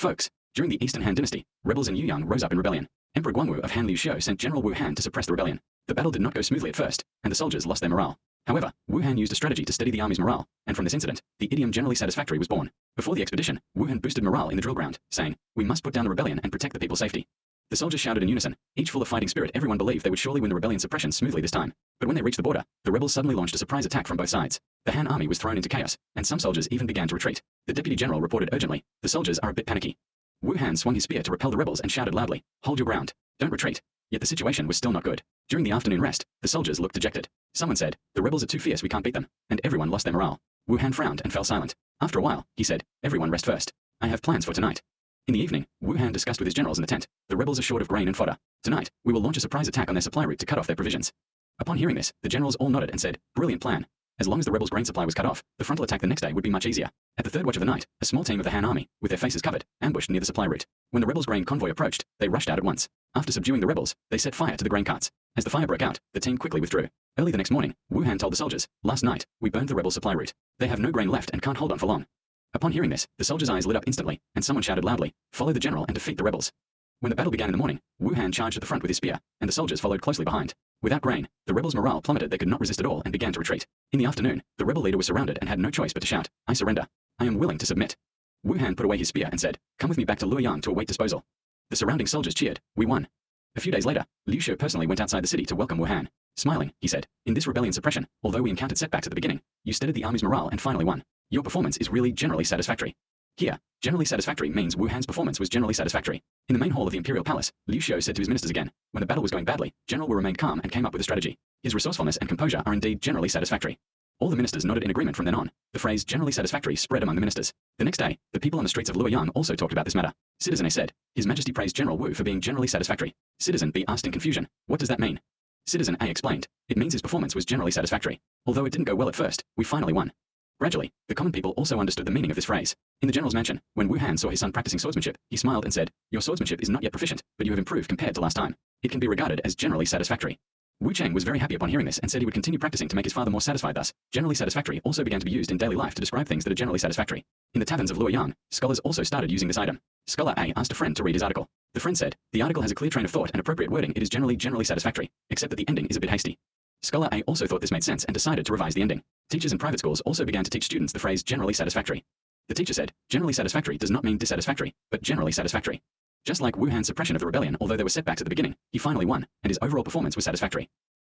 Folks, during the Eastern Han Dynasty, rebels in Yuyang rose up in rebellion. Emperor Guangwu of Han Liu sent General Wu Han to suppress the rebellion. The battle did not go smoothly at first, and the soldiers lost their morale. However, Wu Han used a strategy to steady the army's morale, and from this incident, the idiom generally satisfactory was born. Before the expedition, Wu Han boosted morale in the drill ground, saying, "We must put down the rebellion and protect the people's safety." The soldiers shouted in unison, each full of fighting spirit. Everyone believed they would surely win the rebellion suppression smoothly this time. But when they reached the border, the rebels suddenly launched a surprise attack from both sides. The Han army was thrown into chaos, and some soldiers even began to retreat. The deputy general reported urgently, "The soldiers are a bit panicky." Wu Han swung his spear to repel the rebels and shouted loudly, "Hold your ground. Don't retreat." Yet the situation was still not good. During the afternoon rest, the soldiers looked dejected. Someone said, "The rebels are too fierce, we can't beat them," and everyone lost their morale. Wu Han frowned and fell silent. After a while, he said, "Everyone rest first. I have plans for tonight." In the evening, Wu Han discussed with his generals in the tent. "The rebels are short of grain and fodder. Tonight, we will launch a surprise attack on their supply route to cut off their provisions." Upon hearing this, the generals all nodded and said, "Brilliant plan." As long as the rebels' grain supply was cut off, the frontal attack the next day would be much easier. At the third watch of the night, a small team of the Han army, with their faces covered, ambushed near the supply route. When the rebels' grain convoy approached, they rushed out at once. After subduing the rebels, they set fire to the grain carts. As the fire broke out, the team quickly withdrew. Early the next morning, Wu Han told the soldiers, "Last night, we burned the rebel supply route. They have no grain left and can't hold on for long." Upon hearing this, the soldiers' eyes lit up instantly, and someone shouted loudly, "Follow the general and defeat the rebels." When the battle began in the morning, Wu Han charged at the front with his spear, and the soldiers followed closely behind. Without grain, the rebels' morale plummeted. They could not resist at all and began to retreat. In the afternoon, the rebel leader was surrounded and had no choice but to shout, "I surrender. I am willing to submit." Wu Han put away his spear and said, "Come with me back to Luoyang to await disposal." The surrounding soldiers cheered, "We won." A few days later, Liu Shu personally went outside the city to welcome Wu Han. Smiling, he said, "In this rebellion suppression, although we encountered setbacks at the beginning, you steadied the army's morale and finally won. Your performance is really generally satisfactory." Here, generally satisfactory means Wu Han's performance was generally satisfactory. In the main hall of the imperial palace, Liu Shu said to his ministers again, when the battle was going badly, General Wu remained calm and came up with a strategy. His resourcefulness and composure are indeed generally satisfactory. All the ministers nodded in agreement from then on. The phrase generally satisfactory spread among the ministers. The next day, the people on the streets of Luoyang also talked about this matter. Citizen A said, "His Majesty praised General Wu for being generally satisfactory." Citizen B asked in confusion, "What does that mean?" Citizen A explained, "It means his performance was generally satisfactory. Although it didn't go well at first, we finally won." Gradually, the common people also understood the meaning of this phrase. In the general's mansion, when Wu Han saw his son practicing swordsmanship, he smiled and said, "Your swordsmanship is not yet proficient, but you have improved compared to last time. It can be regarded as generally satisfactory." Wu Cheng was very happy upon hearing this and said he would continue practicing to make his father more satisfied. Thus, generally satisfactory also began to be used in daily life to describe things that are generally satisfactory. In the taverns of Luoyang, scholars also started using this item. Scholar A asked a friend to read his article. The friend said, "The article has a clear train of thought and appropriate wording. It is generally satisfactory, except that the ending is a bit hasty." Scholar A also thought this made sense and decided to revise the ending. Teachers in private schools also began to teach students the phrase generally satisfactory. The teacher said, "Generally satisfactory does not mean dissatisfactory, but generally satisfactory." Just like Wu Han's suppression of the rebellion, although there were setbacks at the beginning, he finally won, and his overall performance was satisfactory.